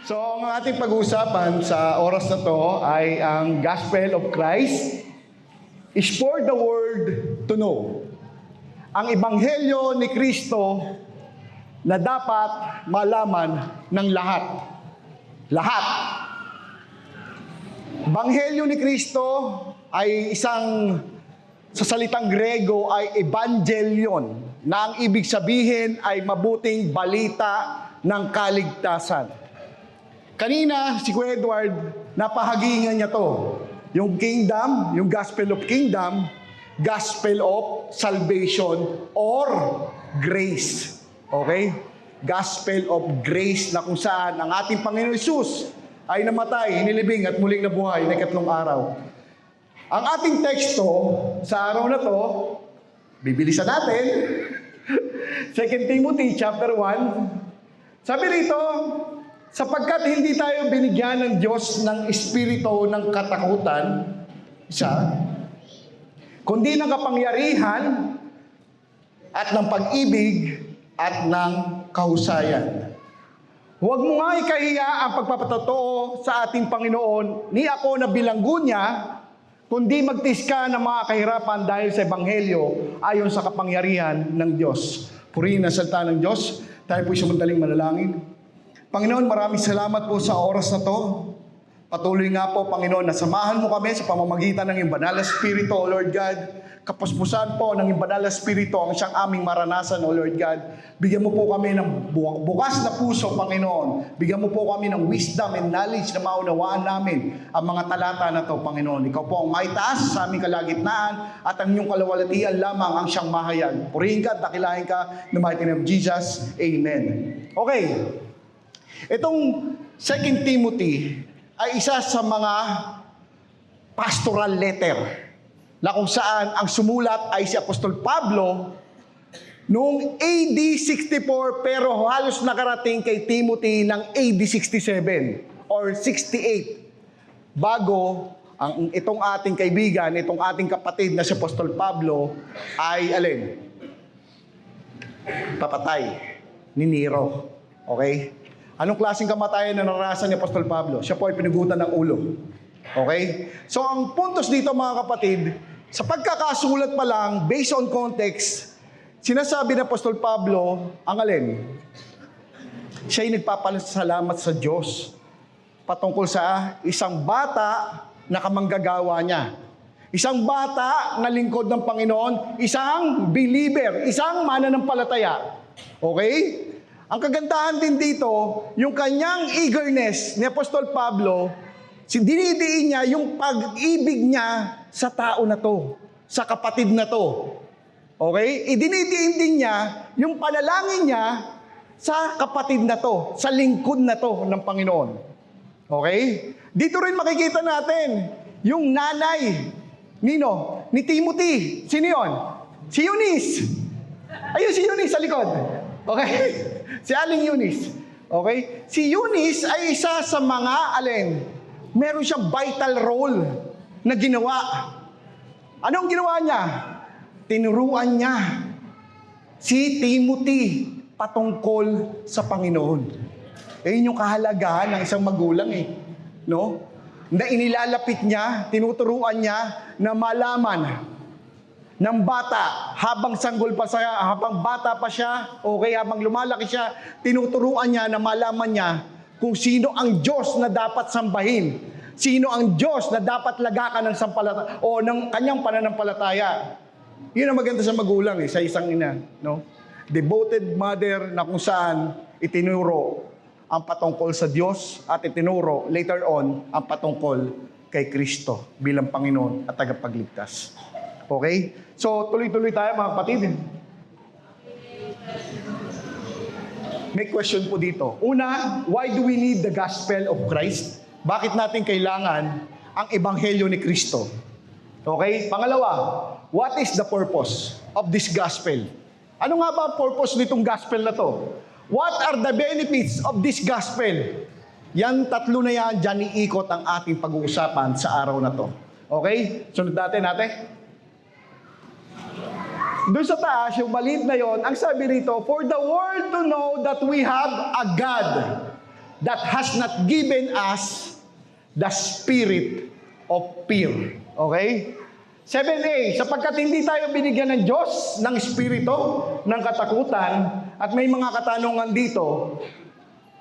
So, ang ating pag-uusapan sa oras na to ay ang Gospel of Christ is for the world to know. Ang Ebanghelyo ni Kristo na dapat malaman ng lahat. Lahat. Ebanghelyo ni Kristo ay isang, sa salitang Grego ay evangelion, na ang ibig sabihin ay mabuting balita ng kaligtasan. Kanina, si Kuya Edward, napahagingan niya to. Yung kingdom, yung gospel of kingdom, gospel of salvation or grace. Okay? Gospel of grace na kung saan ang ating Panginoon Hesus ay namatay, inilibing at muling nabuhay na ikatlong araw. Ang ating teksto sa araw na to, bibilisan natin, 2 Timothy chapter 1, sabi rito, sapagkat hindi tayo binigyan ng Diyos ng espiritu ng katakutan, isa, kundi ng kapangyarihan at ng pag-ibig at ng kahusayan. Huwag mo nga ikahiya ang pagpapatotoo sa ating Panginoon, ni ako na bilanggo niya, kundi magtiis ka ng mga kahirapan dahil sa Ebanghelyo ayon sa kapangyarihan ng Diyos. Purihin ang salita ng Diyos. Tayo po'y sumantaling manalangin. Panginoon, maraming salamat po sa oras na to. Patuloy nga po, Panginoon, na samahan mo kami sa pamamagitan ng iyong banal na Espiritu, O Lord God. Kapuspusan po ng iyong banal na Espiritu ang siyang aming maranasan, O Lord God. Bigyan mo po kami ng bukas na puso, Panginoon. Bigyan mo po kami ng wisdom and knowledge na maunawaan namin ang mga talata na to, Panginoon. Ikaw po ang maitaas sa aming kalagitnaan at ang iyong kalawalatian lamang ang siyang mahayag. Purihin ka at dakilahin ka in the mighty name of Jesus. Amen. Okay. Itong 2 Timothy ay isa sa mga pastoral letter na kung saan ang sumulat ay si Apostol Pablo noong AD 64 pero halos nakarating kay Timothy ng AD 67 or 68 bago itong ating kaibigan, itong ating kapatid na si Apostol Pablo ay papatay ni Nero. Okay? Anong klaseng kamatayan na naranasan ni Apostol Pablo? Siya po ay pinugutan ng ulo. Okay? So ang puntos dito mga kapatid, sa pagkakasulat pa lang, based on context, sinasabi ni Apostol Pablo, ang alin? Siya ay nagpapasalamat sa Diyos patungkol sa isang bata na kamanggagawa niya. Isang bata na lingkod ng Panginoon, isang believer, isang mananampalataya. Okay? Ang kagandahan din dito, yung kanyang eagerness ni Apostol Pablo, dinidiin niya yung pag-ibig niya sa tao na to, sa kapatid na to. Okay? Idinidiin din niya yung panalangin niya sa kapatid na to, sa lingkod na to ng Panginoon. Okay? Dito rin makikita natin yung nanay ni Timothy. Sino yun? Si Eunice. Ayun si Eunice sa likod. Okay? Si Aling Eunice. Okay? Si Eunice ay isa sa mga meron siyang vital role na ginawa. Anong ginawa niya? Tinuruan niya si Timothy patungkol sa Panginoon. Yun yung kahalagahan ng isang magulang no? Na inilalapit niya, tinuturuan niya na malaman ng bata, habang sanggol pa siya, habang bata pa siya, okay, habang lumalaki siya, tinuturuan niya na malaman niya kung sino ang Diyos na dapat sambahin. Sino ang Diyos na dapat lagakan ng sampalataya o ng kanyang pananampalataya. Yun ang maganda sa magulang sa isang ina. No? Devoted mother na kung saan itinuro ang patungkol sa Diyos at itinuro later on ang patungkol kay Kristo bilang Panginoon at tagapagligtas. Okay? So, tuloy-tuloy tayo mga kapatid. May question po dito. Una, why do we need the gospel of Christ? Bakit natin kailangan ang ebanghelyo ni Kristo? Okay? Pangalawa, what is the purpose of this gospel? Ano nga ba ang purpose nitong gospel na to? What are the benefits of this gospel? Yan, tatlo na yan, dyan iikot ang ating pag-uusapan sa araw na to. Okay? Sunod natin, Doon sa taas, yung maliit na yon, ang sabi rito, for the world to know that we have a God that has not given us the spirit of fear. Okay? 7a, sapagkat hindi tayo binigyan ng Diyos ng espiritu ng katakutan, at may mga katanungan dito.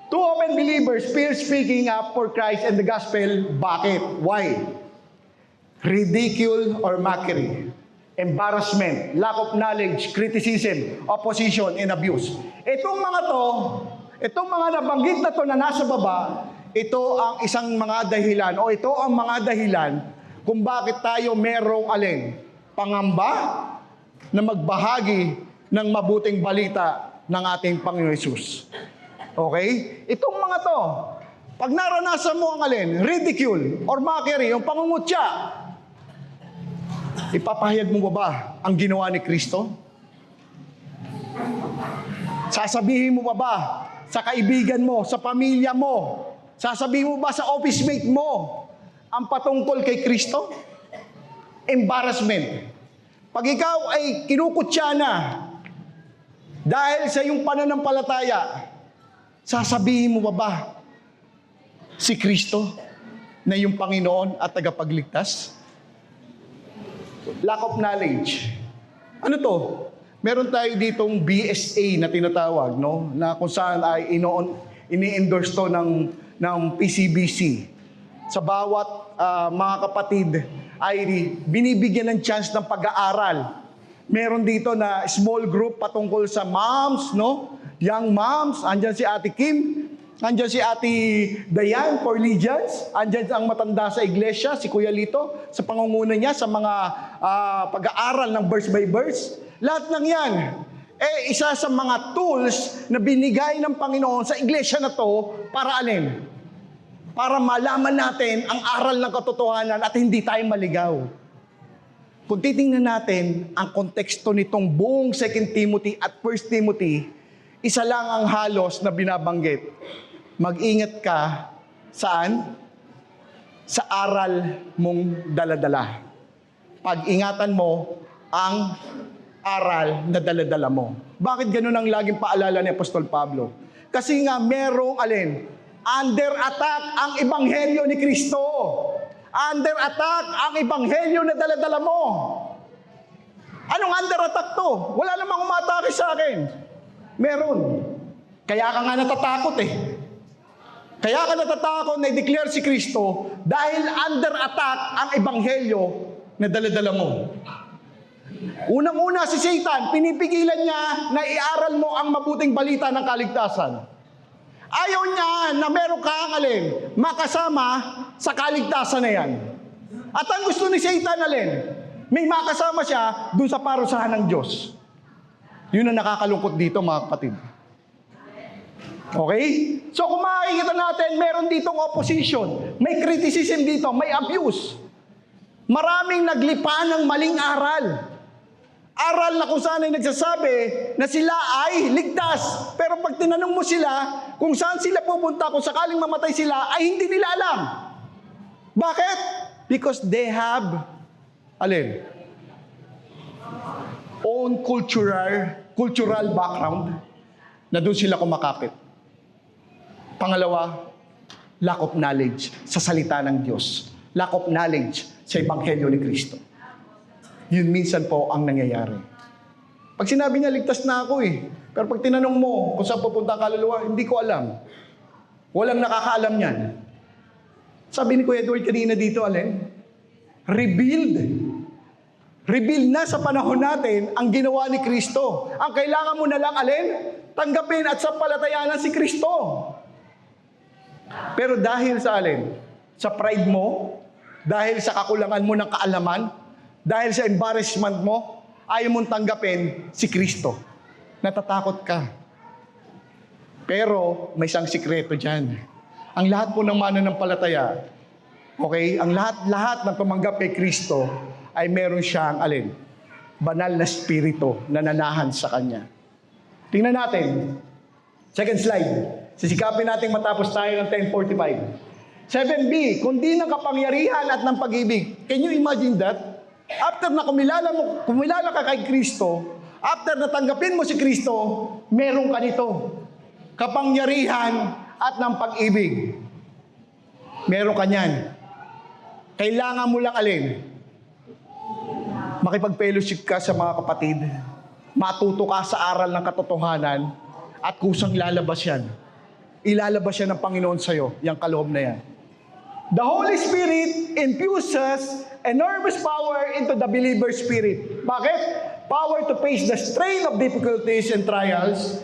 Two open believers fear speaking up for Christ and the gospel. Bakit? Why? Ridicule or mockery, embarrassment, lack of knowledge, criticism, opposition, and abuse. Itong mga nabanggit na to na nasa baba, ito ang isang mga dahilan o ito ang mga dahilan kung bakit tayo merong pangamba na magbahagi ng mabuting balita ng ating Panginoon Hesus. Okay? Itong mga to, pag naranasan mo ang ridicule or mockery, yung pangungutya, ipapahayag mo ba ang ginawa ni Kristo? Sasabihin mo ba sa kaibigan mo, sa pamilya mo, sasabihin mo ba sa office mate mo ang patungkol kay Kristo? Embarrassment. Pag ikaw ay kinukutya na dahil sa iyong pananampalataya, sasabihin mo ba si Kristo na iyong Panginoon at tagapagligtas? Lack of knowledge. Ano to? Meron tayo ditong BSA na tinatawag, no? Na kung saan ay ini-endorse to ng PCBC. Sa bawat mga kapatid ay binibigyan ng chance ng pag-aaral. Meron dito na small group patungkol sa moms, no? Young moms. Andyan si Ate Kim. Andyan si Ate Dayan for Legions. Andyan ang matanda sa iglesia, si Kuya Lito, sa pangunguna niya sa mga pag-aaral ng verse by verse. Lahat ng yan, isa sa mga tools na binigay ng Panginoon sa iglesia na to para para malaman natin ang aral ng katotohanan at hindi tayo maligaw. Kung titingnan natin ang konteksto nitong buong 2 Timothy at 1 Timothy, isa lang ang halos na binabanggit. Mag-ingat ka, saan? Sa aral mong daladala. Pag-ingatan mo ang aral na daladala mo. Bakit ganun ang laging paalala ni Apostol Pablo? Kasi nga merong under attack ang ebanghelyo ni Kristo. Under attack ang ebanghelyo na daladala mo. Anong under attack to? Wala namang umatake sa akin. Meron. Kaya ka nga natatakot Kaya ka natatakot na i-declare si Kristo dahil under attack ang ebanghelyo na daladala mo. Unang-una si Satan, pinipigilan niya na iaral mo ang mabuting balita ng kaligtasan. Ayaw niya na meron kang makasama sa kaligtasan na yan. At ang gusto ni Satan may makasama siya dun sa parusahan ng Diyos. Yun ang nakakalungkot dito, mga kapatid. Okay? So kung makikita natin, meron ditong opposition, may criticism dito, may abuse. Maraming naglipa ng maling aral. Aral na kung saan ay nagsasabi na sila ay ligtas. Pero pag tinanong mo sila kung saan sila pupunta, kung sakaling mamatay sila, ay hindi nila alam. Bakit? Because they have, own cultural background na doon sila kumakapit. Pangalawa, lack of knowledge sa salita ng Diyos. Lack of knowledge sa Ebanghelyo ni Kristo. Yun minsan po ang nangyayari. Pag sinabi niya, ligtas na ako Pero pag tinanong mo kung saan pupunta ang kaluluwa, hindi ko alam. Walang nakakaalam yan. Sabi ni Kuya Edward kanina dito, revealed. Revealed na sa panahon natin ang ginawa ni Kristo. Ang kailangan mo na lang, tanggapin at sampalatayanan si Kristo. Pero dahil sa sa pride mo, dahil sa kakulangan mo ng kaalaman, dahil sa embarrassment mo, ayaw mong tanggapin si Kristo. Natatakot ka. Pero may isang sikreto dyan. Ang lahat po ng mananampalataya, ang lahat ng tumanggap kay Kristo, ay meron siyang banal na spirito na nanahan sa Kanya. Tingnan natin. Second slide. Sisikapin natin matapos tayo ng 10:45. 7b, kundi ng kapangyarihan at ng pag-ibig. Can you imagine that? After na kumilala ka kay Kristo, after na tanggapin mo si Kristo, meron ka nito. Kapangyarihan at ng pag-ibig. Meron ka niyan. Kailangan mo lang alin? Makipag-fellowship ka sa mga kapatid. Matuto ka sa aral ng katotohanan at kusang lalabas yan. Ilalabas yan ng Panginoon sa'yo, yung kaloob na yan. The Holy Spirit infuses enormous power into the believer's spirit. Bakit? Power to face the strain of difficulties and trials.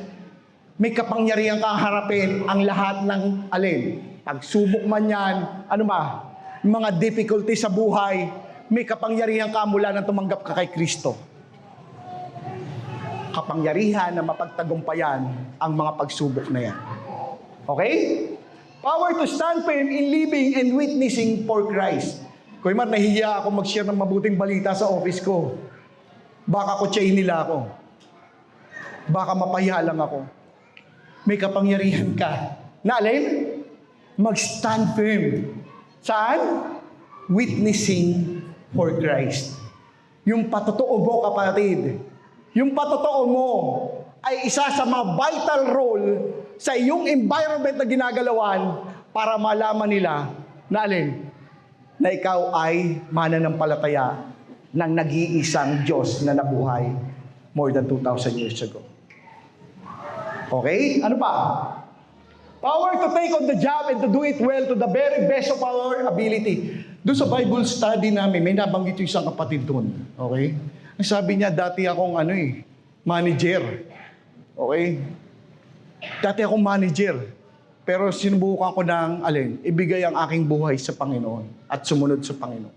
May kapangyarihan kang harapin ang lahat ng alin. Pagsubok man yan, ano ba? Mga difficulties sa buhay, may kapangyarihan ka mula nang tumanggap ka kay Kristo. Kapangyarihan na mapagtagumpayan ang mga pagsubok na yan. Okay? Power to stand firm in living and witnessing for Christ. Kuya Mar, nahihiya ako mag-share ng mabuting balita sa office ko. Baka kutsain nila ako. Baka mapahiya lang ako. May kapangyarihan ka. Na alin? Mag-stand firm. Saan? Witnessing for Christ. Yung patotoo mo, kapatid, yung patotoo mo ay isa sa mga vital role sa iyong environment na ginagalawan para malaman nila na alin? Na ikaw ay mananampalataya ng nag-iisang Diyos na nabuhay more than 2,000 years ago. Okay? Ano pa? Power to take on the job and to do it well to the very best of our ability. Doon sa Bible study namin, may nabanggit yung isang kapatid doon. Okay? Ang sabi niya, dati akong manager. Okay? Dati akong manager. Pero sinubukan ko ng ibigay ang aking buhay sa Panginoon at sumunod sa Panginoon.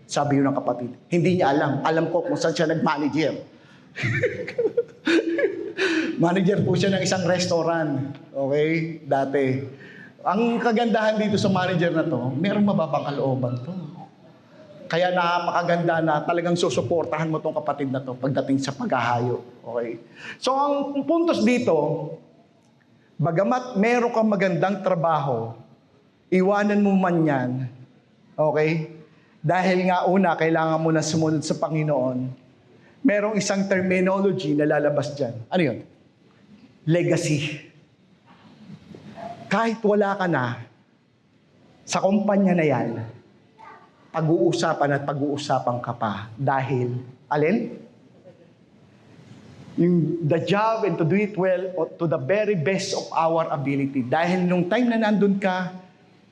Sabi yun ng kapatid. Hindi niya alam. Alam ko kung saan siya nag-manager. Manager po siya ng isang restaurant. Okay? Dati. Ang kagandahan dito sa manager na to, merong mababang kalooban to. Kaya napakaganda na talagang susuportahan mo tong kapatid na to pagdating sa paghahayo. Okay? So ang puntos dito, bagamat meron kang magandang trabaho, iwanan mo man yan. Okay? Dahil nga una, kailangan mo na sumunod sa Panginoon. Merong isang terminology na lalabas dyan. Ano yun? Legacy. Kahit wala ka na, sa kumpanya na yan, pag-uusapan at pag-uusapan ka pa. Dahil, alin? The job and to do it well to the very best of our ability. Dahil nung time na nandun ka,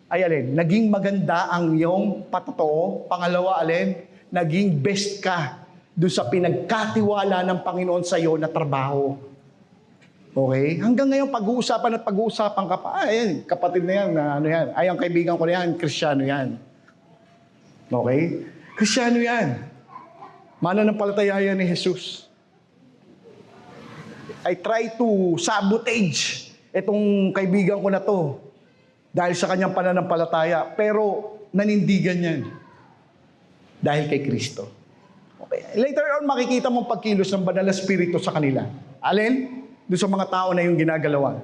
ay alin, naging maganda ang iyong patotoo. Pangalawa, alin, naging best ka doon sa pinagkatiwala ng Panginoon sa iyo na trabaho. Okay? Hanggang ngayon, pag-uusapan at pag-uusapan ka pa, ayan, kapatid na yan, yan. Ay, ang kaibigan ko na yan, Kristiyano yan. Okay? Kristiyano yan. Mananampalataya yan ni Jesus. I try to sabotage itong kaibigan ko na to dahil sa kanyang pananampalataya. Pero, nanindigan yan. Dahil kay Kristo. Okay. Later on, makikita mong pagkilos ng Banal na Espiritu sa kanila. Alin? Doon sa mga tao na yung ginagalawan.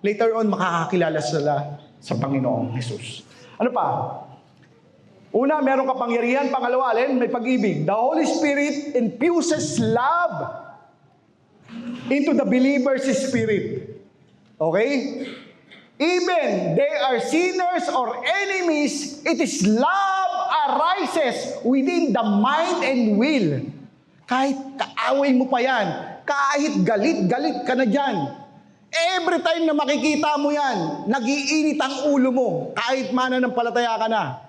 Later on, makakakilala sila sa Panginoong Jesus. Ano pa? Una, meron kapangyarihan. Pangalawa, alin? May pag-ibig. The Holy Spirit infuses love into the believer's spirit. Okay? Even they are sinners or enemies, it is love arises within the mind and will. Kahit kaaway mo pa yan, kahit galit ka na dyan, every time na makikita mo yan, nag-iinit ang ulo mo, kahit mananampalataya ka na.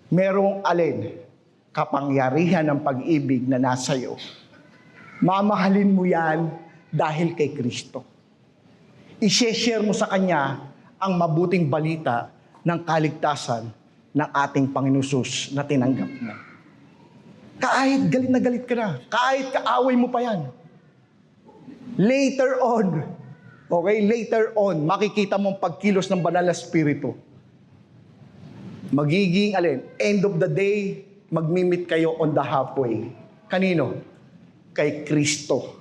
Merong alin, kapangyarihan ng pag-ibig na nasa iyo. Mamahalin mo yan dahil kay Kristo. I-share mo sa Kanya ang mabuting balita ng kaligtasan ng ating Panginoon Jesus na tinanggap mo. Kahit galit na galit ka na, kahit kaaway mo pa yan. Later on, okay, later on, makikita mong pagkilos ng Banal na Espiritu. Magiging, end of the day, magmimit kayo on the halfway. Kanino? Kay Kristo.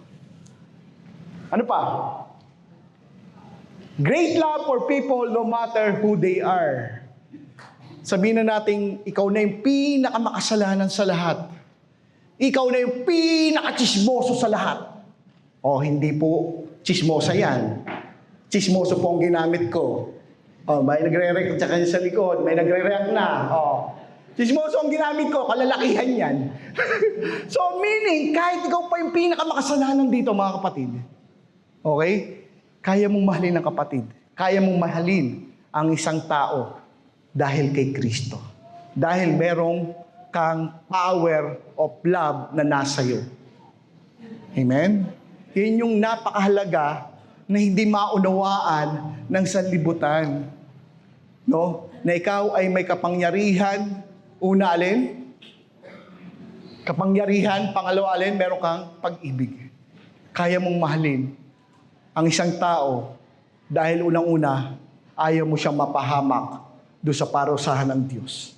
Ano pa? Great love for people no matter who they are. Sabihin na natin, ikaw na yung pinakamakasalanan sa lahat. Ikaw na yung pinaka-chismoso sa lahat. O, hindi po chismosa yan. Chismoso po ang ginamit ko. Oh, may nagre-react sa kanya sa likod, may nagre-react na. Oh. Chismoso ang ginamit ko, kalalakihan yan. So meaning, kahit ikaw pa yung pinakamakasalanan dito mga kapatid, okay? Kaya mong mahalin ang kapatid. Kaya mong mahalin ang isang tao dahil kay Kristo. Dahil merong kang power of love na nasa iyo. Amen? Yan yung napakahalaga na hindi maunawaan ng sanlibutan. No? Na ikaw ay may kapangyarihan. Una, alin? Kapangyarihan. Pangalawa, alin? Meron kang pag-ibig. Kaya mong mahalin ang isang tao dahil unang-una, ayaw mo siyang mapahamak doon sa parusahan ng Diyos.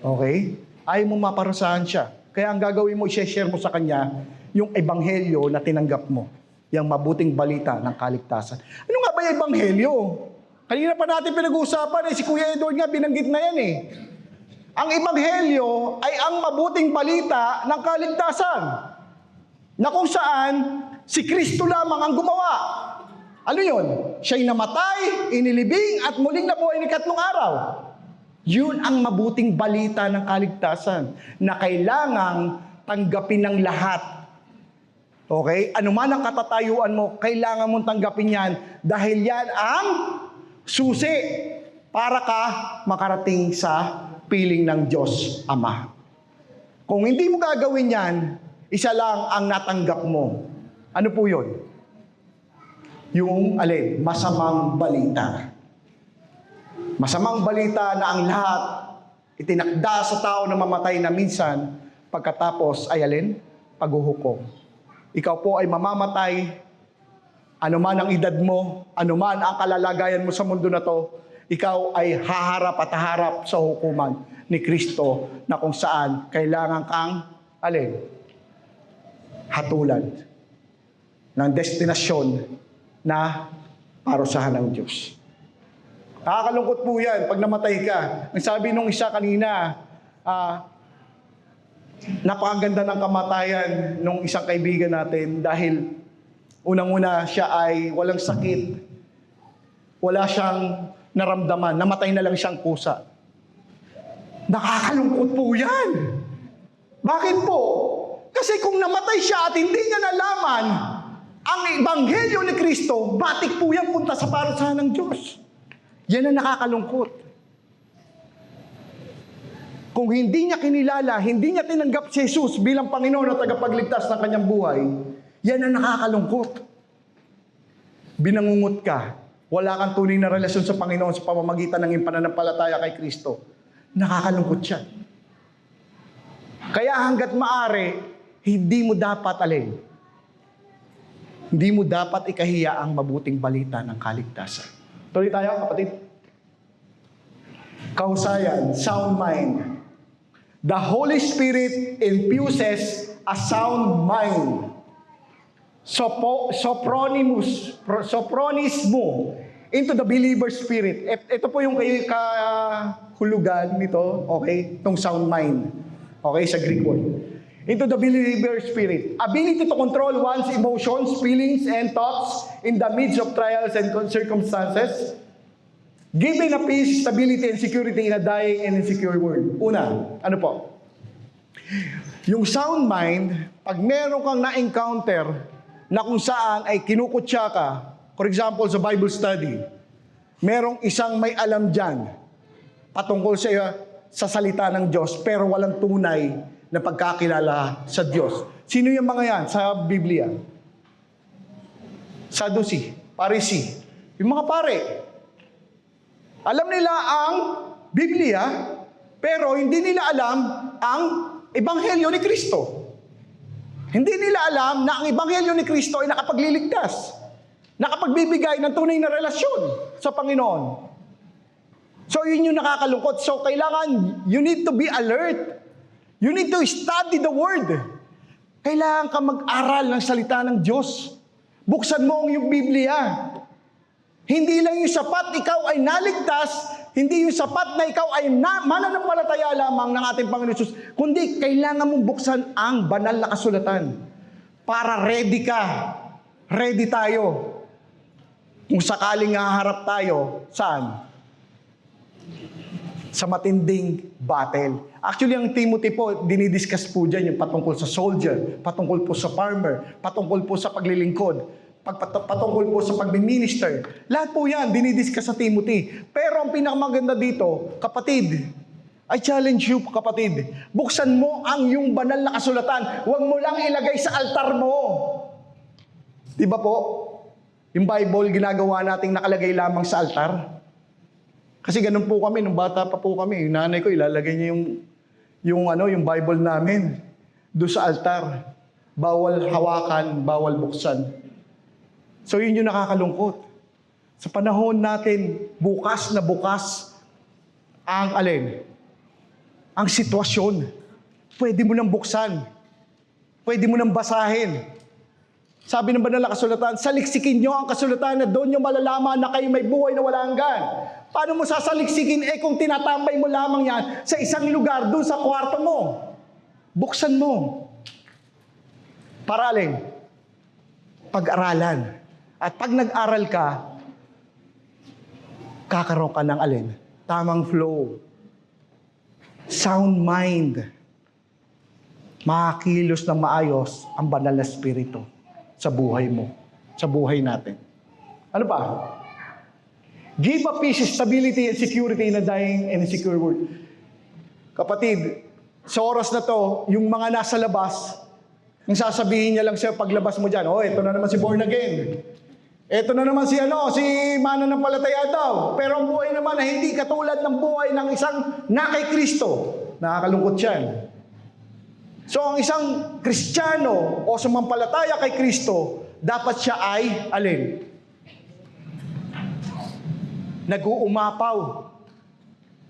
Okay? Ayaw mo maparusahan siya. Kaya ang gagawin mo, i-share mo sa kanya yung ebanghelyo na tinanggap mo. Yung mabuting balita ng kaligtasan. Ano nga ba yung ebanghelyo? Kanina pa natin pinag-uusapan, si Kuya Edward nga binanggit na yan eh. Ang ebanghelyo ay ang mabuting balita ng kaligtasan. Na kung saan, si Kristo lamang ang gumawa. Ano yun? Siya'y namatay, inilibing, at muling nabuhay ni katlong araw. Yun ang mabuting balita ng kaligtasan na kailangang tanggapin ng lahat. Okay? Ano man ang katatayuan mo, kailangan mong tanggapin yan dahil yan ang susi para ka makarating sa piling ng Diyos Ama. Kung hindi mo gagawin yan, isa lang ang natanggap mo. Ano po yun? Yung alin, masamang balita. Masamang balita na ang lahat itinakda sa tao na mamatay na minsan pagkatapos ay alin? Paghuhukom. Ikaw po ay mamamatay, anuman ang edad mo, anuman ang kalalagayan mo sa mundo na to, ikaw ay haharap at haharap sa hukuman ni Kristo na kung saan kailangan kang alin? Hatulan ng destinasyon na parusahan ng Diyos. Nakakalungkot po yan pag namatay ka. Ang sabi nung isa kanina, napakaganda ng kamatayan nung isang kaibigan natin dahil unang-una siya ay walang sakit, wala siyang naramdaman, namatay na lang siyang kusa. Nakakalungkot po yan. Bakit po? Kasi kung namatay siya at hindi niya nalaman ang ebanghelyo ni Kristo, batik po yan punta sa parusahan ng Diyos. Yan ang nakakalungkot. Kung hindi niya kinilala, hindi niya tinanggap si Jesus bilang Panginoon at tagapagligtas ng kanyang buhay, yan ang nakakalungkot. Binangungot ka, wala kang tunay na relasyon sa Panginoon sa pamamagitan ng iyong pananampalataya kay Kristo. Nakakalungkot siya. Kaya hanggat maaari, hindi mo dapat alin. Hindi mo dapat ikahiya ang mabuting balita ng kaligtasan. Tuloy tayo, kapatid. Kahusayan, sound mind. The Holy Spirit infuses a sound mind. Sopronismo into the believer's spirit. Ito po yung kahulugan nito, okay? Itong sound mind. Okay, sa Greek word. Into the believer's spirit. Ability to control one's emotions, feelings, and thoughts in the midst of trials and circumstances. Giving a peace, stability, and security in a dying and insecure world. Una, ano po? Yung sound mind, pag meron kang na-encounter na kung saan ay kinukutya ka, for example, sa Bible study, merong isang may alam dyan patungkol sa salita ng Diyos, pero walang tunay na pagkakilala sa Diyos. Sino yung mga yan sa Biblia? Sadducee, Pharisee, yung mga pare. Alam nila ang Biblia, pero hindi nila alam ang Ebanghelyo ni Kristo. Hindi nila alam na ang Ebanghelyo ni Kristo ay nakapagliligtas, nakapagbibigay ng tunay na relasyon sa Panginoon. So yun yung nakakalungkot. So kailangan, you need to be alert. You need to study the Word. Kailangan ka mag-aral ng salita ng Diyos. Buksan mo ang iyong Biblia. Hindi lang yung sapat ikaw ay naligtas, hindi yung sapat na ikaw ay mananampalataya lamang ng ating Panginoon Jesus, kundi kailangan mong buksan ang banal na kasulatan para ready ka. Ready tayo. Kung sakaling haharap tayo, saan? Sa matinding battle. Actually, ang Timothy po, dinidiscuss po dyan yung patungkol sa soldier, patungkol po sa farmer, patungkol po sa paglilingkod, patungkol po sa pagmi-minister. Lahat po yan, dinidiscuss sa Timothy. Pero ang pinakamaganda dito, kapatid, I challenge you, kapatid, buksan mo ang iyong banal na kasulatan. Huwag mo lang ilagay sa altar mo. Di ba po? Yung Bible, ginagawa nating nakalagay lamang sa altar. Kasi ganun po kami, nung bata pa po kami, yung nanay ko, ilalagay niya yung Bible namin doon sa altar. Bawal hawakan, bawal buksan. So yun yung nakakalungkot. Sa panahon natin, bukas na bukas ang alin? Ang sitwasyon. Pwede mo nang buksan. Pwede mo nang basahin. Sabi ng banal na kasulatan, saliksikin nyo ang kasulatan na doon nyo malalaman na kayo may buhay na walang hanggan. Paano mo sasaliksikin kung tinatambay mo lamang yan sa isang lugar, doon sa kwarto mo? Buksan mo. Para alin? Pag-aralan. At pag nag-aral ka, kakaroon ka ng alin? Tamang flow. Sound mind. Makakilos ng maayos ang banal na spirito sa buhay mo, sa buhay natin. Ano pa? Give a peace, stability, and security in a dying and insecure world. Kapatid, sa oras na to, yung mga nasa labas, yung sasabihin niya lang sa'yo paglabas mo dyan, ito na naman si born again. Ito na naman si mananampalataya daw. Pero ang buhay naman na hindi katulad ng buhay ng isang na kay Kristo. Nakakalungkot yan. So ang isang Kristiyano o sumampalataya kay Kristo, dapat siya ay, alin? Nag-uumapaw.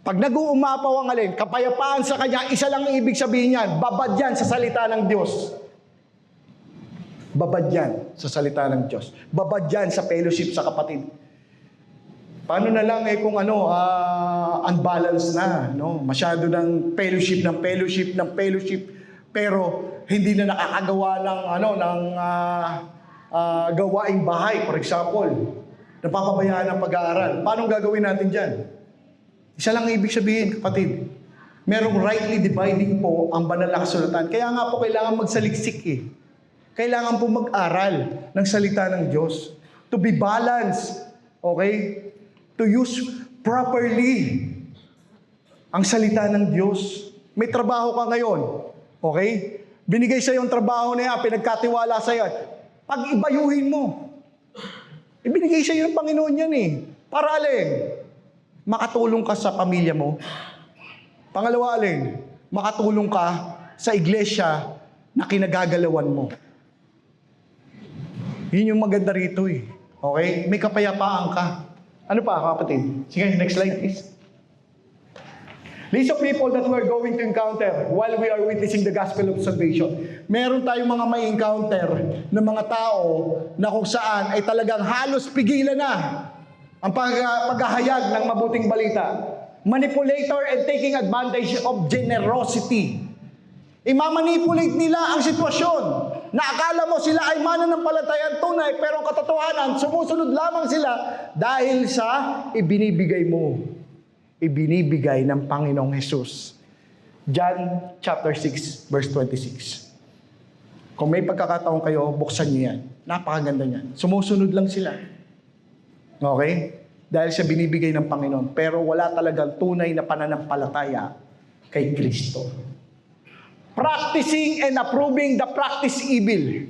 Pag nag-uumapaw ang alin, kapayapaan sa kanya, isa lang ang ibig sabihin niyan, babad yan sa salita ng Diyos. Babad yan sa salita ng Diyos. Babad yan sa fellowship sa kapatid. Paano na lang kung unbalanced na, no? Masyado ng fellowship, pero hindi na nakakagawa ng gawaing bahay, for example. Napapabayaan ng pag-aaral. Paano gagawin natin dyan? Isa lang ang ibig sabihin, kapatid. Merong rightly dividing po ang banal na kasulatan. Kaya nga po kailangan magsaliksik Kailangan po mag-aral ng salita ng Diyos. To be balanced. Okay? To use properly ang salita ng Diyos. May trabaho ka ngayon. Okay? Binigay sa iyo ang trabaho na yan, pinagkatiwala sa iyo. Pag-ibayuhin mo. Ibinigay sa iyo ng Panginoon yan Para alin? Makatulong ka sa pamilya mo. Pangalawa alin? Makatulong ka sa iglesia na kinagagalawan mo. Yun yung maganda rito Okay? May kapayapaan ka. Ano pa, kapatid? Sige, next slide please. List of people that we're going to encounter while we are witnessing the gospel of salvation. Meron tayong mga may encounter ng mga tao na kung saan ay talagang halos pigilan na ang paghahayag ng mabuting balita. Manipulator and taking advantage of generosity. Imamanipulate nila ang sitwasyon na akala mo sila ay mananampalatayang tunay pero ang katotohanan, sumusunod lamang sila dahil sa ibinibigay mo. Ibinibigay ng Panginoong Hesus. John chapter 6, verse 26. Kung may pagkakataon kayo, buksan niyo yan. Napakaganda niyan. Sumusunod lang sila. Okay? Dahil sa binibigay ng Panginoon. Pero wala talagang tunay na pananampalataya kay Kristo. Practicing and approving the practice evil.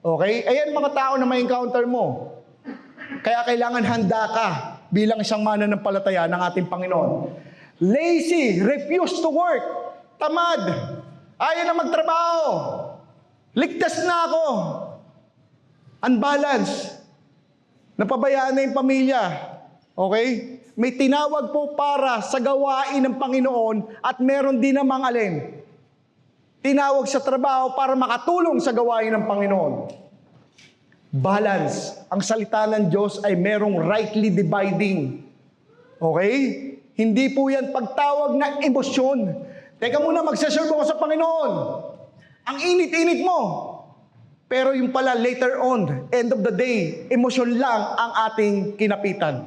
Okay? Ayan mga tao na may encounter mo. Kaya kailangan handa ka bilang isang mananampalataya ng ating Panginoon. Lazy, refuse to work, tamad, ayaw na magtrabaho, ligtas na ako, unbalanced, napabayaan na yung pamilya. Okay? May tinawag po para sa gawain ng Panginoon at meron din namang alin? Tinawag sa trabaho para makatulong sa gawain ng Panginoon. Balance. Ang salita ng Diyos ay merong rightly dividing. Okay? Hindi po yan pagtawag ng emosyon. Teka muna, magsaserve ako sa Panginoon. Ang init-init mo. Pero yung pala later on, end of the day, emosyon lang ang ating kinapitan.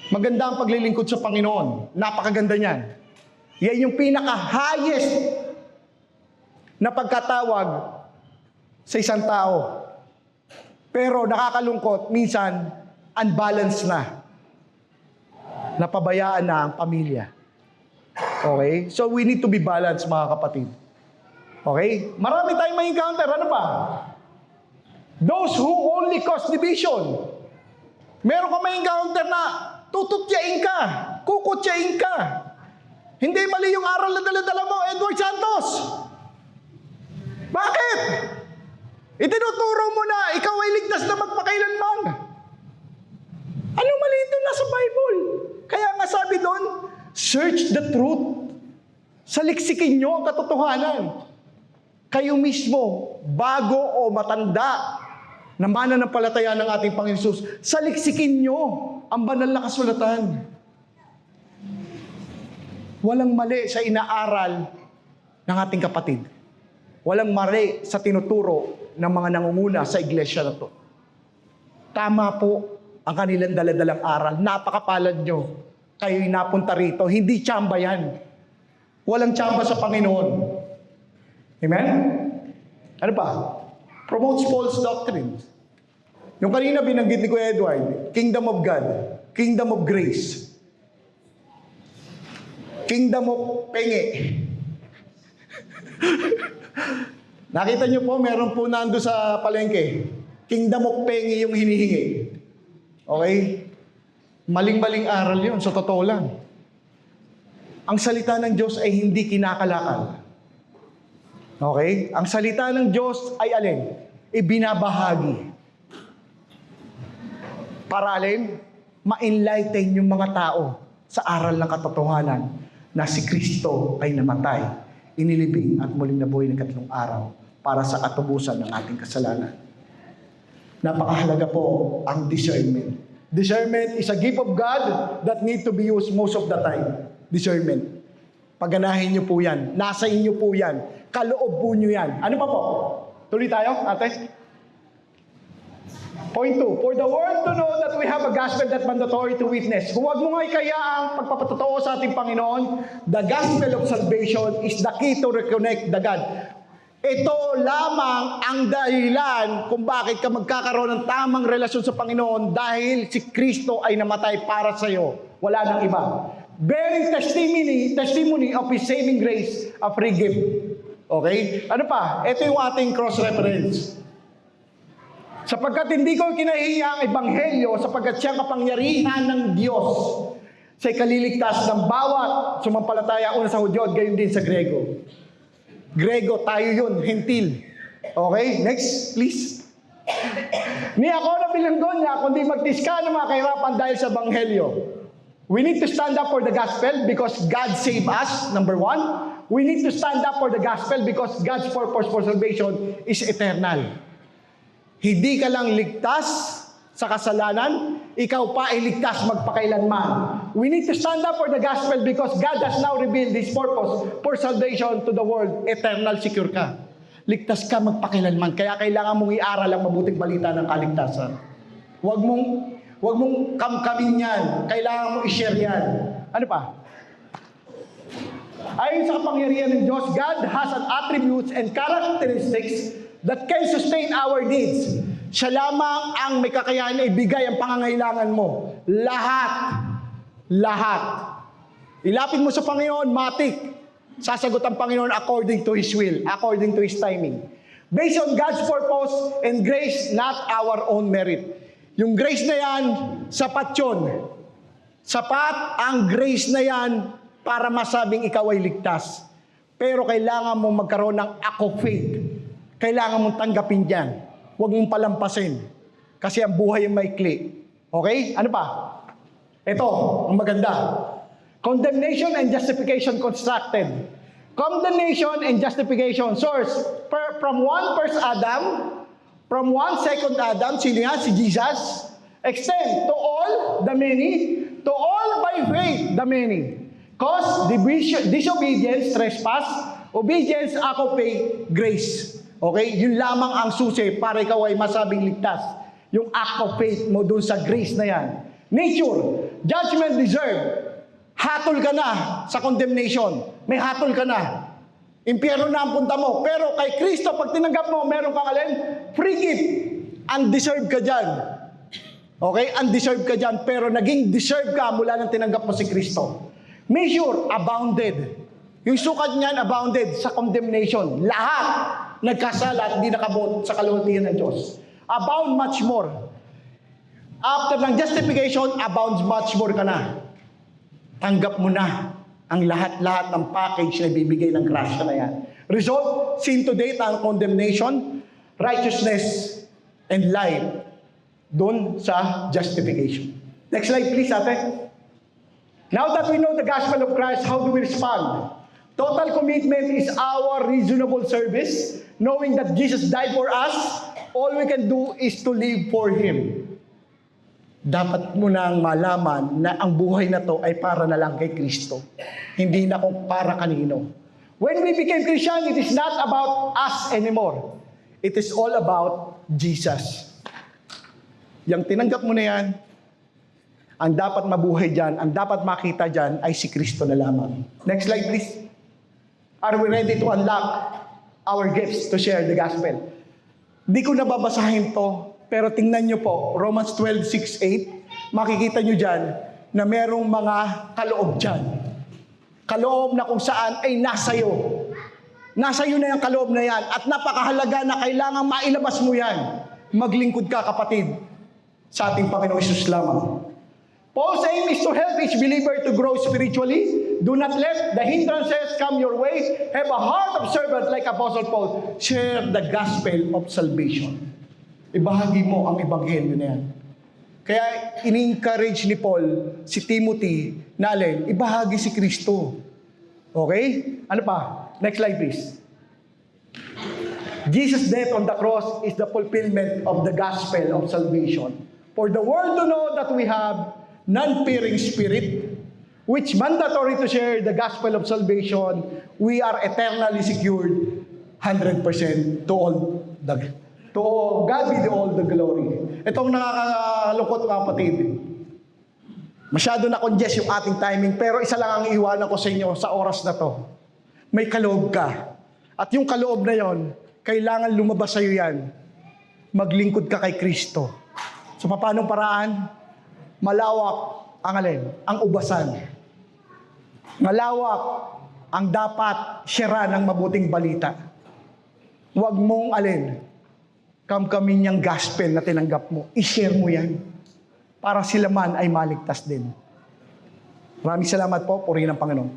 Maganda ang paglilingkod sa Panginoon. Napakaganda niyan. Yan yung pinaka-highest na pagkatawag sa isang tao. Pero nakakalungkot, minsan, unbalanced na. Napabayaan na ang pamilya. Okay? So we need to be balanced, mga kapatid. Okay? Marami tayong may encounter. Ano ba? Those who only cause division. Meron ka may encounter na tututyain ka, kukutyain ka. Hindi mali yung aral na dala-dala mo, Edward Santos. Bakit? Itinuturo mo na ikaw ay ligtas na magpakailanman. Anong mali ito? Nasa Bible. Kaya nga sabi doon, search the truth. Saliksikin nyo ang katotohanan. Kayo mismo, bago o matanda, na mananampalataya ng ating Panginoon Jesus, saliksikin nyo ang banal na kasulatan. Walang mali sa inaaral ng ating kapatid. Walang mali sa tinuturo ng mga nangunguna sa iglesia na to. Tama po ang kanilang daladalang aral. Napakapalad nyo. Kayo'y napunta rito. Hindi tsamba yan. Walang tsamba sa Panginoon. Amen? Ano pa? Promotes false doctrines. Yung kanina binanggit ni Kuya Edward, Kingdom of God, Kingdom of Grace, Kingdom of Penge. Nakita niyo po, meron po nando sa palengke, Kingdom of Penge yung hinihingi. Okay? Maling-maling aral yun, sa totoo lang. Ang salita ng Diyos ay hindi kinakalakal. Okay? Ang salita ng Diyos ay alin? Ibinabahagi. Para alin? Ma-enlighten yung mga tao sa aral ng katotohanan na si Kristo ay namatay, inilibing at muling nabuhay ng 3 araw para sa katubusan ng ating kasalanan. Napakahalaga po ang discernment. Discernment is a gift of God that need to be used most of the time. Discernment. Pagganahin niyo po yan. Nasa inyo po yan. Kaloob po niyo yan. Ano pa po? Tuloy tayo, ate? Point 2. For the world to know that we have a gospel that mandatory to witness. Huwag mo nga ikaya ang pagpapatotoo sa ating Panginoon. The gospel of salvation is the key to reconnect the God. Ito lamang ang dahilan kung bakit ka magkakaroon ng tamang relasyon sa Panginoon dahil si Kristo ay namatay para sa iyo. Wala nang iba. Bearing testimony of His saving grace, a free gift. Okay? Ano pa? Ito yung ating cross-reference. Sapagkat hindi ko kinahihiya ang ebanghelyo, sapagkat siyang kapangyarihan ng Diyos sa ikaliligtas ng bawat sumampalataya una sa Hudyo at gayon din sa Grego. Grego, tayo yun, hentil. Okay? Next, please. Ni ako na bilanggon niya, kundi magtiska ng mga kahirapan dahil sa ebanghelyo. We need to stand up for the gospel because God saved us, number 1. We need to stand up for the gospel because God's purpose for salvation is eternal. Hindi ka lang ligtas sa kasalanan, ikaw pa ay ligtas magpakailanman. We need to stand up for the gospel because God has now revealed His purpose for salvation to the world. Eternal secure ka. Ligtas ka magpakailanman. Kaya kailangan mong iaral ang mabuting balita ng kaligtasan. Huwag mong kamkamin yan. Kailangan mong i-share yan. Ano pa? Ayon sa kapangyarihan ng Diyos, God has an attributes and characteristics that can sustain our needs. Siya lamang ang may kakayahan na ibigay ang pangangailangan mo. Lahat. Ilapit mo sa Panginoon, matik. Sasagot ang Panginoon according to His will, according to His timing. Based on God's purpose and grace, not our own merit. Yung grace na yan, sapat yun. Sapat ang grace na yan para masabing ikaw ay ligtas. Pero kailangan mo magkaroon ng ako faith. Kailangan mong tanggapin yan. Huwag mong palampasin. Kasi ang buhay ay maikli. Okay? Ano pa? Ito, ang maganda. Condemnation and justification constructed. Condemnation and justification. Source, from one first Adam, from one second Adam, sino yan? Si Jesus. Extend to all the many, to all by faith the many. Cause disobedience, trespass, obedience, ako faith, grace. Okay? Yun lamang ang susi para ikaw ay masabing ligtas. Yung act of faith mo dun sa grace na yan. Nature, judgment deserved. Hatol ka na sa condemnation. May hatol ka na. Impyerno na ang punta mo. Pero kay Kristo, pag tinanggap mo, meron kang alin? Free gift. Undeserved ka dyan. Okay? Undeserved ka dyan. Pero naging deserved ka mula nang tinanggap mo si Kristo. Measure, abounded. Yung sukat niyan, abounded sa condemnation. Lahat nagkasala at hindi nakabuot sa kaluwalhatian ng Diyos. Abound much more. After ng justification, abounds much more ka na. Tanggap mo na ang lahat-lahat ng package na ibibigay ng grasya na yan. Result, sin to date ang condemnation, righteousness, and life doon sa justification. Next slide please, ate. Now that we know the gospel of Christ, how do we respond? Total commitment is our reasonable service. Knowing that Jesus died for us, all we can do is to live for Him. Dapat mo nang malaman na ang buhay na to ay para na lang kay Kristo. Hindi na kung para kanino. When we became Christian, it is not about us anymore. It is all about Jesus. Yang tinanggap mo na yan, ang dapat mabuhay dyan, ang dapat makita dyan ay si Kristo na lamang. Next slide please. Are we ready to unlock our gifts to share the gospel? Di ko nababasahin to, pero tingnan nyo po, Romans 12:6-8, makikita nyo dyan na merong mga kaloob dyan. Kaloob na kung saan ay nasa'yo. Nasa'yo na yung kaloob na yan at napakahalaga na kailangan mailabas mo yan. Maglingkod ka kapatid sa ating Panginoong Hesus lamang. Paul's aim is to help each believer to grow spiritually. Do not let the hindrances come your way. Have a heart of servant like Apostle Paul. Share the gospel of salvation. Ibahagi mo ang ebanghelyo na yan. Kaya in-encourage ni Paul si Timothy na alin, ibahagi si Kristo. Okay? Ano pa? Next slide please. Jesus' death on the cross is the fulfillment of the gospel of salvation. For the world to know that we have non-fearing spirit, which mandatory to share the gospel of salvation, we are eternally secured 100% to God be all the glory. Itong nakakalungkot mga kapatid. Masyado na congest yung ating timing, pero isa lang ang iiwanan ko sa inyo sa oras na to. May kaloob ka. At yung kaloob na yon, kailangan lumabas sa iyo yan. Maglingkod ka kay Kristo. So paano paraan? Malawak ang alin? Ang ubasan. Malawak ang dapat share ng mabuting balita. Huwag mong alin? Kamkamin niyang gospel na tinanggap mo. I-share mo yan. Para sila man ay maligtas din. Maraming salamat po. Purihin ang Panginoon.